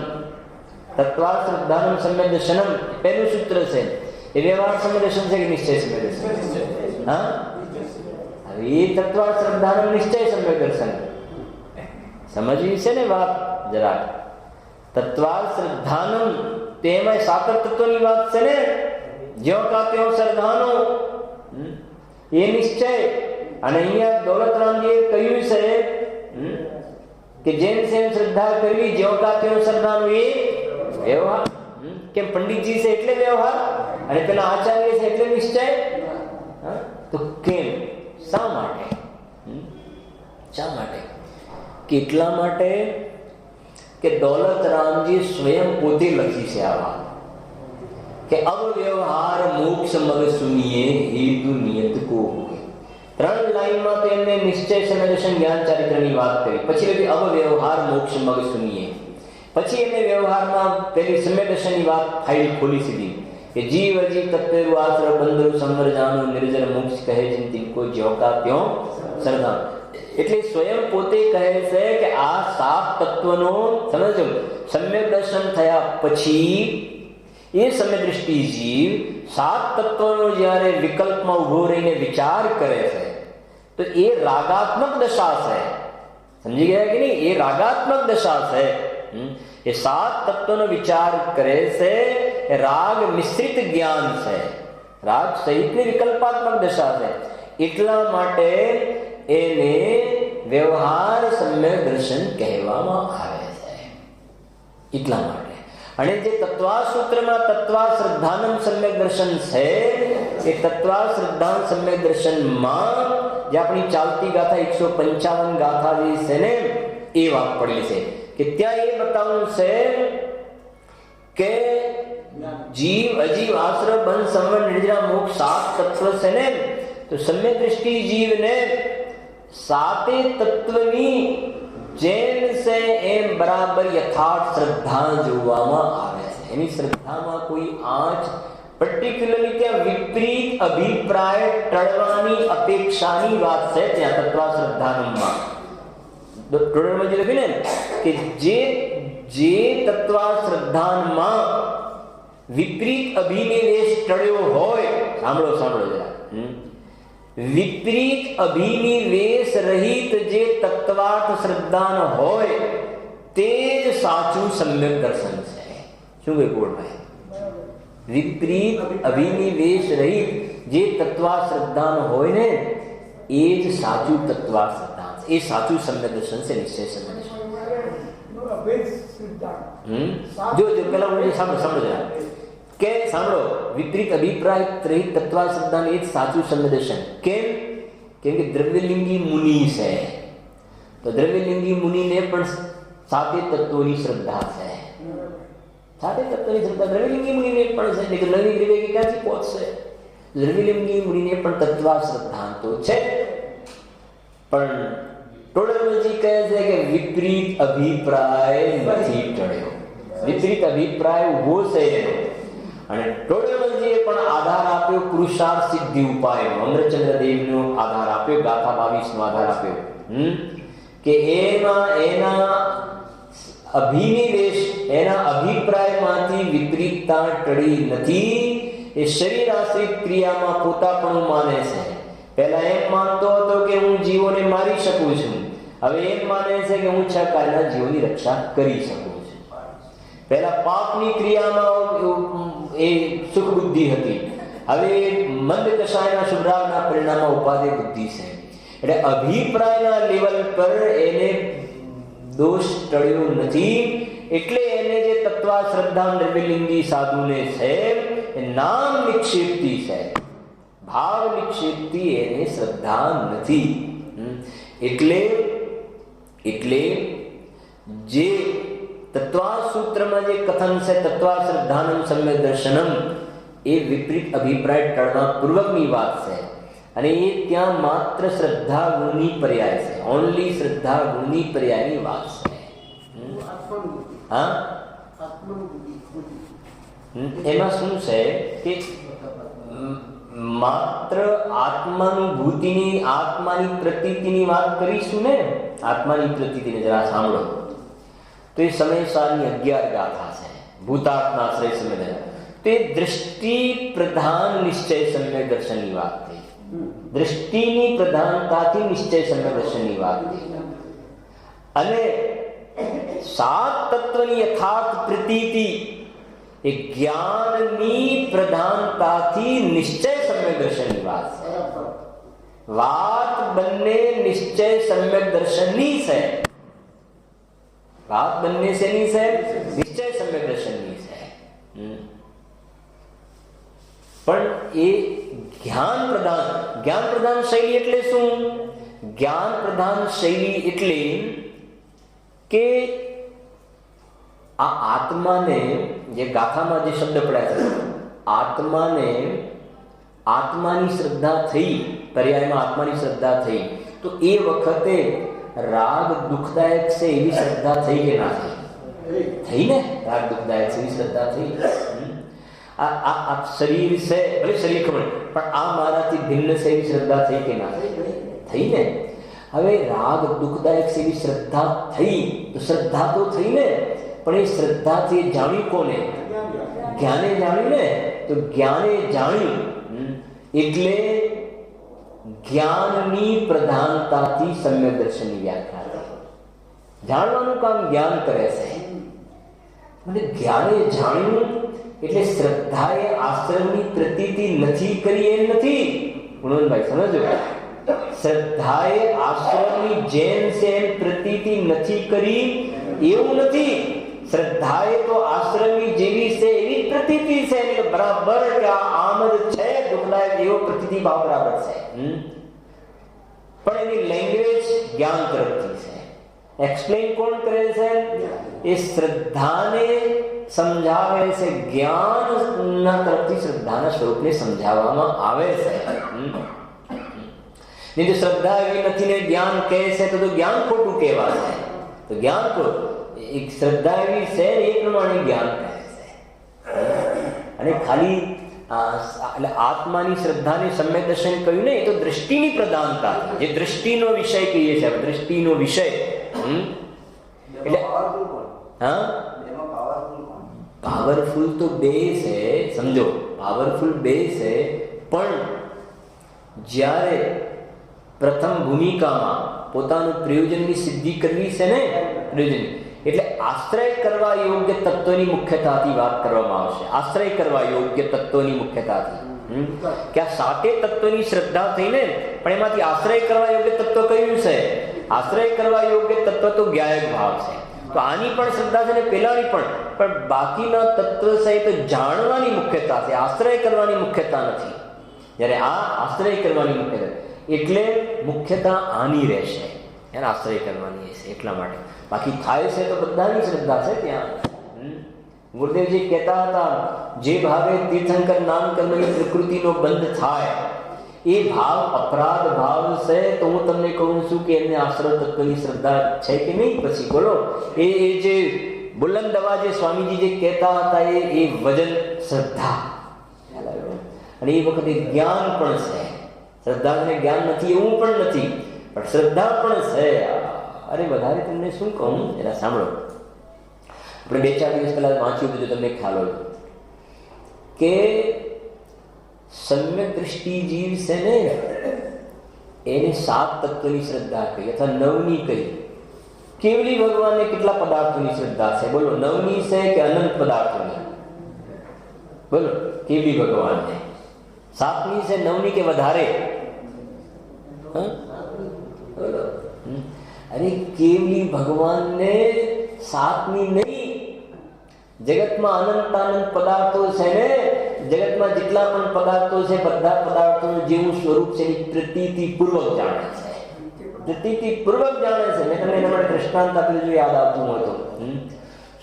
તત્વા શ્રદ્ધાનમ સમ્યક દર્શનમ પહેલું સૂત્ર છે. એ વ્યવહાર સમ્યક દર્શન છે કે નિશ્ચય સમ્યક દર્શન? હા, એ તત્વ શ્રદ્ધાનમ નિશ્ચય સમ્યક દર્શન સમજવી છે ને વાત જરા. તત્વ શ્રદ્ધાનમ તેમાં 7 તત્વની વાત છે ને, જ્યો કા ત્યો શ્રદ્ધાનો એ નિશ્ચય. અને અહીંયા દોલતરામજીએ કહ્યું છે કે જેમ સેમ શ્રદ્ધા કરવી, જ્યો કા ત્યો શ્રદ્ધાનો એ વ્યવહાર. કેમ? પંડિતજી છે એટલે વ્યવહાર અને પેલા આચાર્ય છે એટલે નિશ્ચય. તો કેમ? શા માટે? શા માટે? કેટલા માટે? કે દોલતરામજી સ્વયં પોતે લખી છે આ વાત કે અબ વ્યવહાર મોક્ષ મગ સુનિએ હેતુ નિયત કો હોય. 3 લાઈનમાં તો એમને નિશ્ચય સમ્યદર્શન જ્ઞાન ચારિત્રની વાત કરી, પછી લખી અબ વ્યવહાર મોક્ષ મગ સુનિએ. પછી એમને વ્યવહારમાં પેલી સમ્યદર્શનની વાત ફાઇલ ખોલી સીધી કે જીવ અજીવ તત્વેરુ આશ્રય બંધરુ સંવર જાનો નિર્જર મોક્ષ કહે જીન તિनको જ્યો કા ત્યો શ્રદ્ધા. એટલે સ્વયં પોતે કહે છે કે આ સાત તત્વનો સમજો સમ્યક દર્શન થયા પછી એ સમ્ય દ્રષ્ટિ જીવ સાત તત્વનો જ્યારે વિકલ્પમાં ઉભો રહીને વિચાર કરે છે તો એ રાગાત્મક દશા છે. સમજી ગયા કે નહીં? એ રાગાત્મક દશા છે. એ સાત તત્વનો વિચાર કરે છે એ રાગ મિશ્રિત જ્ઞાન છે, રાગ સહિતની વિકલ્પાત્મક દશા છે. એટલા માટે એને વ્યવહાર સમ્યક દર્શન કહેવામાં આવે છે. એટલા માટે અને જે તત્વા સૂત્રમાં તત્વા શ્રદ્ધાનમ સમ્યક દર્શન છે એ તત્વા શ્રદ્ધાન સમ્યક દર્શનમાં જે આપણી ચાલતી ગાથા 155 ગાથા જે છે ને એ વાત પડેલી છે કે ત્યાં એ બતાવવું છે કે જીવ અજીવ આશ્રય બંધ સંવર નિર્જરા મોક્ષ સાત તત્વ છે ને તો સમ્યક દૃષ્ટિ જીવને સાતે તત્વની જેમ છે એમ બરાબર યથાર્થ શ્રદ્ધા જોવામાં આવે છે. એની શ્રદ્ધામાં કોઈ આંચ પર્ટિક્યુલરલી ત્યાં વિપરીત અભિપ્રાય ટળવાની અપેક્ષાની વાત છે. ત્યાં તત્વા શ્રદ્ધાનમમાં ટોટલમાં જે લખ્યું ને કે જે તત્વા શ્રદ્ધાનમાં વિપરીત અભિનિવેશ ટળ્યો હોય, સાંભળો જરા, વિપરીત અભિનિવેશ રહિત જે તત્વાર્થ શ્રદ્ધાન હોય તે જ સાચું સમ્યક દર્શન છે. શું કહે કોડભાઈ? વિપરીત અભિનિવેશ રહિત જે તત્વા શ્રદ્ધાન હોય ને એ જ સાચું તત્વા શ્રદ્ધાન છે. એ સાચું સમ્યક દર્શન છે. નિશ્ચય સમ્યક દર્શન. જો પેલા સાંભળો જરા કે સાંભળો, વિપરીત અભિપ્રાય રહિત તત્વા શ્રદ્ધાન એ જ સાચું સમ્યક દર્શન. કેમ કે દ્રવ્યલિંગી મુનિ છે તો દ્રવ્યલિંગી મુનિને પણ સાતે તત્વોની શ્રદ્ધા છે. સાતે તત્વની શ્રદ્ધા દ્રવ્યલિંગી મુનિને પણ છે. નહીં તો નવી વિવેકી ક્યાંથી પહોંચશે? દ્રવ્યલિંગી મુનિને પણ તત્વા શ્રદ્ધા તો છે, પણ ટોડરમલજી કહે છે કે વિપરીત અભિપ્રાય નથી ટળ્યો. વિપરીત અભિપ્રાય ઉભો છે એનો. અને ટોડરમલજીએ પણ આધાર આપ્યો પુરુષાર્થ સિદ્ધિ ઉપાયનો. અમરચંદ્ર દેવનો આધાર આપ્યો, ગાથા 22 નો આધાર આપ્યો કે એના અભિનિવેશ, એના અભિપ્રાયમાંથી વિપરીતતા ટળી નથી. એ શરીર આશ્રિત ક્રિયામાં પોતાપણું માને છે. પહેલા એમ માનતો હતો કે હું જીવોને મારી શકું છું, હવે એમ માને છે કે હું 6 કાળના જીવોની રક્ષા કરી શકું છું. પહેલા પાપની ક્રિયામાં એ સુખ બુદ્ધિ હતી, હવે મંદ કષાયના શુભરાગના પરિણામમાં ઉપાધિ બુદ્ધિ છે. એટલે અભિપ્રાયના લેવલ પર એને દોષ ટળ્યો નથી. એટલે એને જે તત્વા શ્રદ્ધા દ્રવ્યલિંગી સાધુને છે એ નામ નિક્ષેપતી છે, ભાવ નિક્ષેપતી એને શ્રદ્ધા નથી. એટલે જે તત્વા સૂત્રમાં જે કથન છે તત્વા શ્રદ્ધાનમ સમ્યક દર્શનમ એ વિપરીત અભિપ્રાય ટળવા પૂર્વકની વાત છે. અને એ ત્યાં માત્ર શ્રદ્ધા ગુણની પર્યાય છે. ઓનલી શ્રદ્ધા ગુણની પર્યાયની વાત છે. એમાં શું છે કે માત્ર આત્માનુભૂતિની, આત્માની પ્રતીતિની વાત કરીશું ને, આત્માની પ્રતીતિને જરા સાંભળો તો એ સમયસારની 11 ગાથા છે. ભૂતાત્મા આશ્રય સમ્યક તે દૃષ્ટિ પ્રધાન નિશ્ચય સમ્યક દર્શનની વાત થઈ. દૃષ્ટિની પ્રધાનતાથી નિશ્ચય સમ્યક દર્શનની વાત થઈ. અને સાત તત્વની યથાર્થ પ્રતીતિ એ જ્ઞાનની પ્રધાનતાથી નિશ્ચય સમ્યક દર્શનની વાત છે. વાત બંને નિશ્ચય સમ્યક દર્શનની છે. વાત બંને શેની છે? નિશ્ચય સમ્યક દર્શનની છે. પણ એ જ્ઞાન પ્રધાન શૈલી એટલે શું? જ્ઞાન પ્રધાન શૈલી એટલે કે આ આત્માને, જે ગાથામાં જે શબ્દ પડ્યા છે, આત્માને આત્માની શ્રદ્ધા થઈ, પર્યાયમાં આત્માની શ્રદ્ધા થઈ તો એ વખતે રાગ દુઃખદાયક છે એવી શ્રદ્ધા થઈ કે ના થઈ? થઈ ને. રાગ દુઃખદાયક છે એવી શ્રદ્ધા થઈ. આ શરીર છે, ભલે શરીર ખબર, પણ આ મારાથી ભિન્ન છે એવી શ્રદ્ધા થઈ કે ના થઈ? થઈ ને. હવે રાગ દુઃખદાયક સેવી શ્રદ્ધા થઈ તો શ્રદ્ધા તો થઈ ને, પણ એ શ્રદ્ધાથી જાણ્યું કોને? જ્ઞાને જાણ્યું ને. તો જ્ઞાને જાણ્યું એટલે જ્ઞાનની પ્રધાનતાથી સમ્યક દર્શનની વ્યાખ્યા થઈ. જાણવાનું કામ જ્ઞાન કરે છે. અને જ્ઞાને જાણ્યું એટલે શ્રદ્ધાએ આશ્રમની પ્રતીતિ નથી કરી એમ નથી. ગુણવંતભાઈ સમજો, શ્રદ્ધાએ આશ્રમની જેમ છે એમ પ્રતીતિ નથી કરી એવું નથી. શ્રદ્ધાએ તો આશ્રમની જેવી છે એવી પ્રતીતિ છે, એટલે બરાબર કે આમ જ છે દુઃખદાયક એવો પ્રતીતિ ભાવ બરાબર છે. પણ એની લેંગ્વેજ જ્ઞાન તરફથી છે. એક્સપ્લેન કોણ કરે છે? એ શ્રદ્ધાને સમજાવે છે. જ્ઞાનના તરફથી શ્રદ્ધાના સ્વરૂપને સમજાવવામાં આવે છે. નહીં તો શ્રદ્ધા એવી નથી ને જ્ઞાન કહે છે તો જ્ઞાન ખોટું કહેવાશે. તો જ્ઞાન ખોટું, એક શ્રદ્ધા એવી છે એ પ્રમાણે જ્ઞાન કહે છે. અને ખાલી એટલે આત્માની શ્રદ્ધાને સમ્યક દર્શન કહ્યું ને, એ તો દ્રષ્ટિની પ્રધાનતા, જે દ્રષ્ટિનો વિષય કહીએ છીએ, દ્રષ્ટિનો વિષય. એટલે હા, પાવરફુલ તો બે છે, સમજો, પાવરફુલ બે છે. પણ જ્યારે પ્રથમ ભૂમિકામાં પોતાનું પ્રયોજનની સિદ્ધિ કરવી છે ને, પ્રયોજન એટલે આશ્રય કરવા યોગ્ય તત્વની મુખ્યતાથી વાત કરવામાં આવશે. આશ્રય કરવા યોગ્ય તત્વની મુખ્યતાથી કે આ સાતે તત્વની શ્રદ્ધા થઈને, પણ એમાંથી આશ્રય કરવા યોગ્ય તત્વ કયું છે? આશ્રય કરવા યોગ્ય તત્વ તો જ્ઞાયક ભાવ છે. તો આની પણ શ્રદ્ધા છે ને પેલાની પણ બાકીના તત્વ છે તો જાણવાની મુખ્યતા છે, આશ્રય કરવાની મુખ્યતા નથી. જ્યારે આ આશ્રય કરવાની મુખ્યતા, એટલે મુખ્યતા આની રહેશે, એને આશ્રય કરવાની હશે. એટલા માટે બાકી થાય છે તો બધાની શ્રદ્ધા છે ત્યાં. ગુરુદેવજી કહેતા હતા, જે ભાવે તીર્થંકર નામ કર્મની પ્રકૃતિનો બંધ થાય એ ભાવ અપરાધ ભાવ છે. તો હું તમને કહું છું કે એમને આશ્રય તત્વની શ્રદ્ધા છે કે નહીં? પછી બોલો, એ જે બુલંદ અવાજે સ્વામીજી જે કહેતા હતા એ વજન શ્રદ્ધા. અને એ વખતે જ્ઞાન પણ છે. શ્રદ્ધાને જ્ઞાન નથી એવું પણ નથી, પણ શ્રદ્ધા પણ છે. અરે વધારે તમને શું કહું, જરા સાંભળો. આપણે 2-4 દિવસ પહેલા વાંચ્યું હતું, તમને ખ્યાલ હોય કે સમ્યક દ્રષ્ટિ જીવ છે ને એને 7 તત્વની શ્રદ્ધા કહી અથવા 9ની કહી. કેવલી ભગવાનને કેટલા પદાર્થોની શ્રદ્ધા છે? બોલો, 9ની છે કે અનંત પદાર્થોની? બોલો, કેવલી ભગવાનને 7ની છે, 9ની કે વધારે? બોલો. અરે કેવલી ભગવાનને 7ની નહીં. જગતમાં અનંતાનંત પદાર્થો છે ને, જગતમાં જેટલા પણ પદાર્થો છે બધા પદાર્થોનું જેવું સ્વરૂપ છે એની પ્રતીતિ પૂર્વક જાણે છે. પ્રતીતિ પૂર્વક જાણે છે. મેં તમને એના માટે દ્રષ્ટાંત આપેલું, જો યાદ આવતું હતું.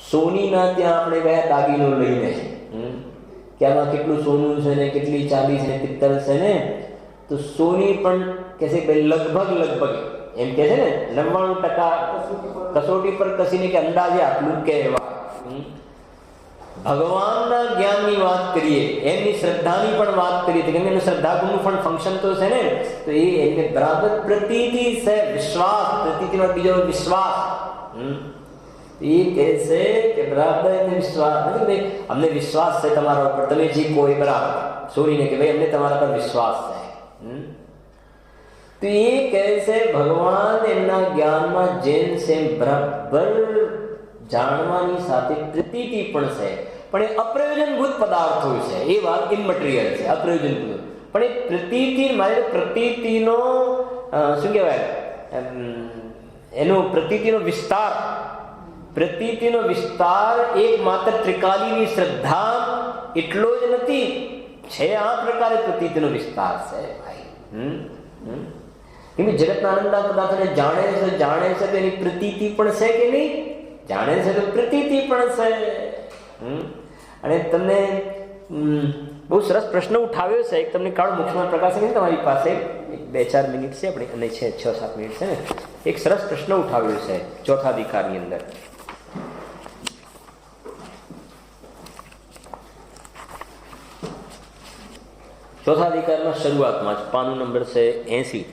સોનીના ત્યાં આપણે ગયા દાગીનો લઈને, કે આમાં કેટલું સોનું છે ને કેટલી ચાંદી છે ને પિત્તળ છે ને, તો સોની પણ કે છે લગભગ એમ કે છે ને 99% કસોટી પર કસીને કે અંદાજે આટલું કહેવાય. ભગવાનના જ્ઞાનની વાત કરીએ, એમની શ્રદ્ધાની પણ વાત કરીએ, કેમ કે એનું શ્રદ્ધાગુણનું પણ ફંક્શન તો છે ને, તો એ એમને બરાબર પ્રતીતિ છે, વિશ્વાસ. પ્રતીતિનો બીજો વિશ્વાસ. એ કહે છે કે બરાબર એને વિશ્વાસ નથી, ભાઈ અમને વિશ્વાસ છે તમારા ઉપર, તમે જે કહો એ બરાબર. છોડીને કે ભાઈ અમને તમારા પર વિશ્વાસ છે. તો એ કહે છે ભગવાન એમના જ્ઞાનમાં જેમ છે બરાબર જાણવાની સાથે પ્રતીતિ પણ છે, પણ એ અપ્રયોજનભૂત પદાર્થો છે. એ વાત ઇમમટીરિયલ છે, અપ્રયોજનભૂત. પણ એ પ્રતીતિ, મારે પ્રતીતિનો શું કહેવાય, એનો પ્રતીતિનો વિસ્તાર, પ્રતીતિનો વિસ્તાર એકમાત્ર ત્રિકાલીની શ્રદ્ધા એટલો જ નથી, છે આ પ્રકારે પ્રતીતિનો વિસ્તાર છે ભાઈ. કેમ જગતના આનંદના પદાર્થોને જાણે છે તો એની પ્રતીતિ પણ છે કે નહીં? જાણે છે તો પ્રતીતિ પણ છે. અને તમને બહુ સરસ પ્રશ્ન ઉઠાવ્યો છે એક, તમને કાળો મોક્ષમાં પ્રકાશન છે તમારી પાસે, 2-4 મિનિટ છે આપણે, અને છે 6-7 મિનિટ છે ને. એક સરસ પ્રશ્ન ઉઠાવ્યો છે ચોથા અધિકારની અંદર. ચોથા અધિકારમાં શરૂઆતમાં જ પાનું નંબર છે 80.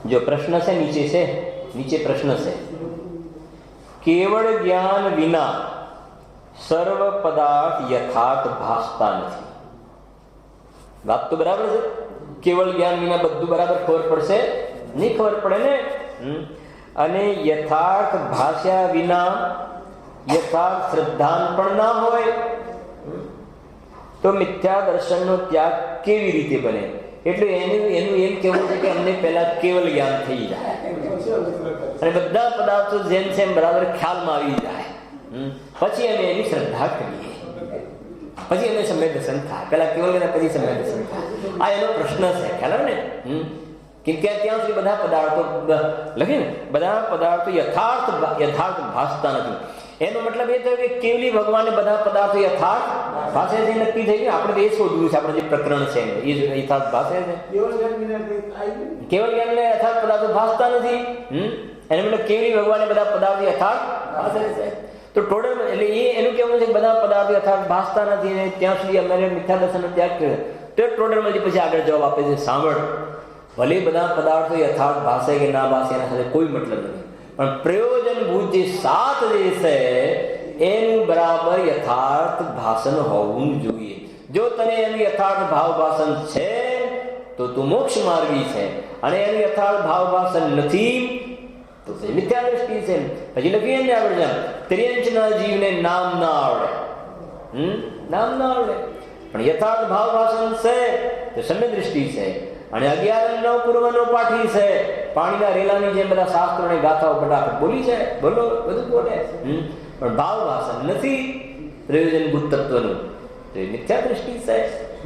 जो प्रश्न से नीचे प्रश्न से केवल ज्ञान विना सर्व पदार्थ यथार्थ भासता नहीं। बात तो बराबर है। केवल ज्ञान विना બધું બરાબર ખબર પડશે નહીં, ખબર પડે ને। અને યથાર્થ ભાષ્યા વિના યથાર્થ શ્રદ્ધાન પણ ના હોય તો મિથ્યા દર્શનનો ત્યાગ કેવી રીતે બને? એટલે એનું એમ કહેવું છે કે અમને પહેલા કેવલ જ્ઞાન થઈ જાય અને બધા પદાર્થો જેમ જેમ બરાબર ખ્યાલમાં આવી જાય પછી અમે એની શ્રદ્ધા કરીએ, પછી અમે સમય દર્શન થાય। પહેલા કેવલ જ્ઞાન પછી સમય દર્શન થાય। આ એનો પ્રશ્ન છે, ખ્યાલ આવે ને? કેમ કે ત્યાં સુધી બધા પદાર્થો લખે ને, બધા પદાર્થો યથાર્થ ભાસતા નથી। એનો મતલબ એ થયો કે કેવલી ભગવાનને બધા પદાર્થો યથાર્થ ભાષે છે, નક્કી થઈ ગયું। આપણે તો એ શોધવું છે, આપણે જે પ્રકરણ છે એ યથાર્થ ભાષે છે। કેવલ જ્ઞાનને યથાર્થ પદાર્થો ભાસતા નથી। એને મતલબ કેવલી ભગવાનને બધા પદાર્થો યથાર્થ ભાષે છે। તો ટોટલ એટલે એનું કહેવું છે કે બધા પદાર્થો યથાર્થ ભાસતા નથી અને ત્યાં સુધી અમારે મિથ્યા દર્શનનો ત્યાગ કર્યો। તો ટોટલમાં પછી આગળ જવાબ આપે છે, સાંભળ, ભલે બધા પદાર્થો યથાર્થ ભાષે કે ના ભાષે એના સાથે કોઈ મતલબ નથી, પણ પ્રયોજનભૂત જે સાત જે છે એનું બરાબર યથાર્થ ભાષણ હોવું જોઈએ। જો તને એનું યથાર્થ ભાવ ભાષણ છે તો તું મોક્ષ માર્ગી છે, અને એનું યથાર્થ ભાવ ભાષણ નથી તો તે મિથ્યા દ્રષ્ટિ છે। પછી લખીએ ને આગળ જાણ, ત્રિયંચના જીવને નામ ના આવડે, નામ ના આવડે પણ યથાર્થ ભાવ ભાષણ છે તો સમ્ય દ્રષ્ટિ છે। અને 11 પૂર્વનો પાઠી છે, પાણીના રેલાની જેમ બધા શાસ્ત્રોને ગાથાઓ ફટાફટ બોલી જાય, બોલો બધું બોલે, પણ ભાવ ભાષણ નથી પ્રયોજનભૂત તત્વનું, તો એ મિથ્યા દ્રષ્ટિ છે।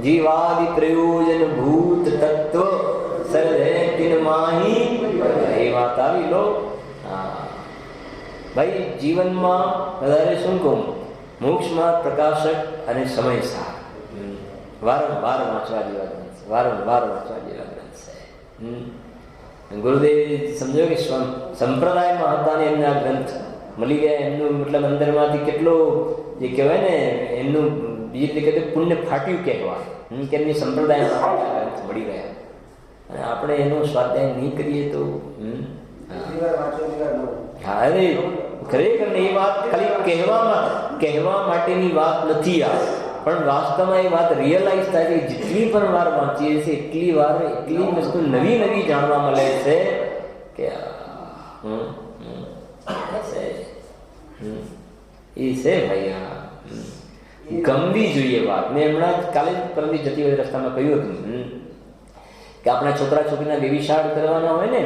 જીવાદિ પ્રયોજનભૂત તત્વ સર્વે તિન માહી, એ વાત આવી લો। ભાઈ જીવનમાં વધારે શું કહું, મોક્ષમાં પ્રકાશક અને સમયસાર વારંવાર વાંચવા જેવા ગ્રંથ છે, વારંવાર વાંચવા જેવા ગ્રંથ છે। ગુરુદેવ સમજો કે સંપ્રદાયમાં હતા ને એમના ગ્રંથ મળી ગયા, એમનું મતલબ અંદરમાંથી કેટલો જે કહેવાય ને એમનું બીજી રીતે કહેવાય પુણ્ય ફાટ્યું કહેવાય કે એમની સંપ્રદાયમાં ગ્રંથ મળી ગયા, અને આપણે એનો સ્વાધ્યાય નહીં કરીએ તો હા અરે ખરેખર એ વાત ખાલી કહેવા માટેની વાત નથી આ, પણ વાસ્તવમાં એ વાત રિયલાઇઝ થાય છે। જેટલી પણ વાર વાંચીએ છીએ એટલી વાર એટલી વસ્તુ નવી નવી જાણવા મળે છે કે એ છે ભાઈ, આ ગમવી જોઈએ વાત। મેં હમણાં કાલે પરમથી જતી વખતે રસ્તામાં કહ્યું હતું કે આપણા છોકરા છોકરીના વ્યભિચાર કરવાના હોય ને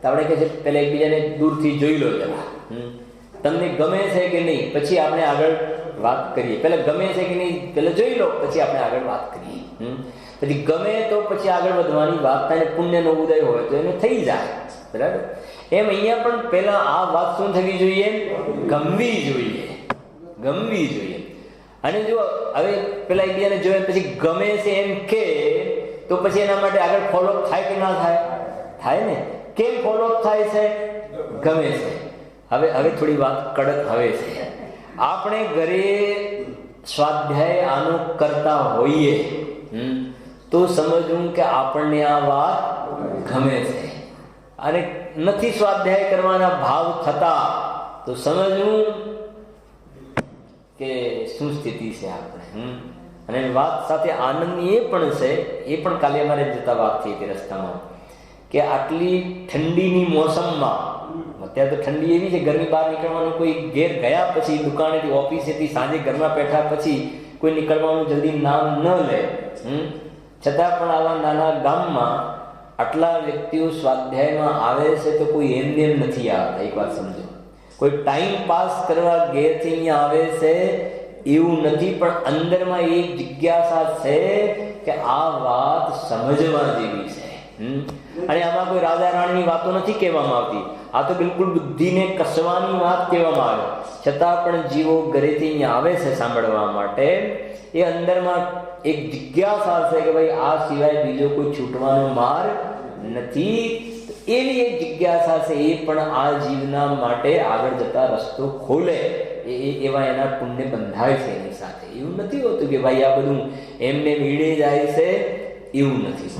તો આપણે કહે છે પહેલા એકબીજાને દૂરથી જોઈ લો જરા, તમને ગમે છે કે નહીં પછી આપણે આગળ વાત કરીએ। પહેલા ગમે છે કે નહીં પહેલા જોઈ લો પછી આપણે આગળ વાત કરીએ, પછી ગમે તો પછી આગળ વધવાની વાત થાય, પુણ્યનો ઉદય હોય તો એને થઈ જાય, બરાબર? એમ અહીંયા પણ પહેલા આ વાત શું થવી જોઈએ, ગમવી જોઈએ। અને જો હવે પેલા એકબીજાને જોયા પછી ગમે છે એમ કે તો પછી એના માટે આગળ ફોલોઅપ થાય કે ના થાય? થાય ને। કેમ ફોલોઅપ થાય છે? ગમે છે। હવે થોડી વાત કડક હવે છે, આપણે ઘરે સ્વાધ્યાય આનો કરતા હોઈએ તો સમજવું કે આપણને આ વાત ગમે છે, અને નથી સ્વાધ્યાય કરવાના ભાવ થતા તો સમજવું કે શું સ્થિતિ છે આપણે। અને વાત સાથે આનંદની એ પણ છે, એ પણ કાલે અમારે જતા વાત થઈ હતી રસ્તામાં કે આટલી ઠંડીની મોસમમાં, અત્યારે તો ઠંડી એવી છે ઘરની બહાર નીકળવાનું કોઈ ઘેર ગયા પછી દુકાનેથી ઓફિસેથી સાંજે ઘરમાં બેઠા પછી કોઈ નીકળવાનું જલ્દી નામ ન લે, છતાં પણ આવા નાના ગામમાં આટલા વ્યક્તિઓ સ્વાધ્યાયમાં આવે છે તો કોઈ એમ નથી આવતા। એક વાત સમજો, કોઈ ટાઈમ પાસ કરવા ઘેરથી અહીંયા આવે છે એવું નથી, પણ અંદરમાં એક જિજ્ઞાસા છે કે આ વાત સમજવા જેવી છે। અને આમાં કોઈ રાજા રાણીની વાતો નથી કહેવામાં આવતી, આ તો બિલકુલ બુદ્ધિને કસવાની વાત કહેવામાં આવે, છતાં પણ જીવો ઘરેથી અહીંયા આવે છે સાંભળવા માટે। એ અંદરમાં એક જિજ્ઞાસા છે કે ભાઈ આ સિવાય બીજો કોઈ છૂટવાનો માર્ગ નથી, એવી એક જિજ્ઞાસા છે, એ પણ આ જીવના માટે આગળ જતા રસ્તો ખોલે એવા એના પુણ્ય બંધાય છે એની સાથે। એવું નથી હોતું કે ભાઈ આ બધું એમને મીડે જાય છે એવું નથી.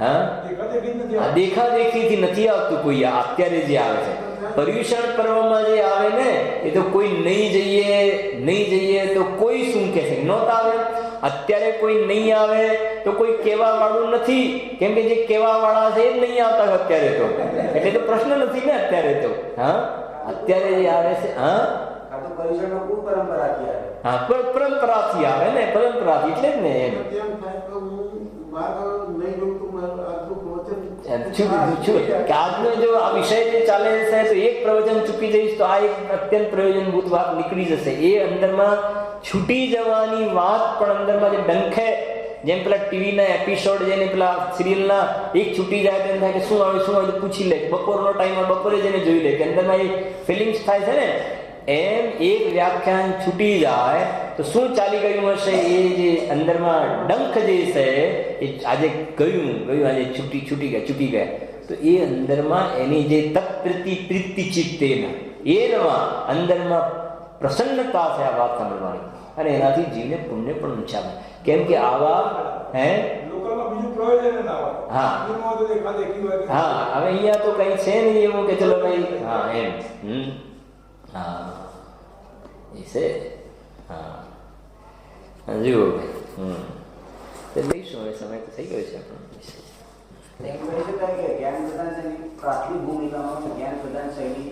હા, દેખાદેખીથી નથી આવતું કોઈ. અત્યારે જે આવે છે પર્યુષણ પર્વમાં જે આવે ને, એ તો કોઈ નહીં જઈએ તો કોઈ શું કે છે, નહોતા આવે. અત્યારે કોઈ નહીં આવે તો કોઈ કહેવા વાળું નથી, કેમ કે જે કહેવા વાળા છે એ નહીં આવતા અત્યારે તો. એટલે તો પ્રશ્ન નથી ને અત્યારે તો. હા, અત્યારે જે આવે છે પરંપરાથી આવે ને, પરંપરાથી. એટલે જ ને એમ આજનો જો આ વિષય જે ચાલે છે તો એક પ્રવચન ચૂકી જઈશ તો આ એક અત્યંત પ્રયોજનભૂત વાત નીકળી જશે. એ અંદરમાં છૂટી જવાની વાત પણ અંદરમાં જે ડંખે, જેમ પેલા ટીવીના એપિસોડ જેને પેલા સિરિયલના એક છૂટી જાય તો એમ થાય કે શું આવે પૂછી લે. બપોરનો ટાઈમ બપોરે જઈને જોઈ લે કે અંદરમાં એ ફિલિંગ્સ થાય છે ને. એમ એક વ્યાખ્યાન છૂટી જાય તો શું ચાલી ગયું હશે, એ જે અંદરમાં ડંખ જે છે એ આજે ગયું આજે છૂટી ગયા તો એ અંદરમાં એની જે તત્પ્રીતિ ચિત્તેના એમાં અંદરમાં પ્રસન્નતા છે આ વાત સાંભળવાની. અને એનાથી જીવને પુણ્ય પણ ઊંચાવે. કેમ કે આવા હા હવે અહીંયા તો કઈ છે નહીં એવું કે ચલો ભાઈ હા એમ હા એ છે. હા જુઓ ભાઈ લઈશું. હવે સમય તો થઈ ગયો છે આપણો. જ્ઞાન પ્રદાન પ્રાથમિક ભૂમિકામાં જ્ઞાન પ્રદાન શૈલી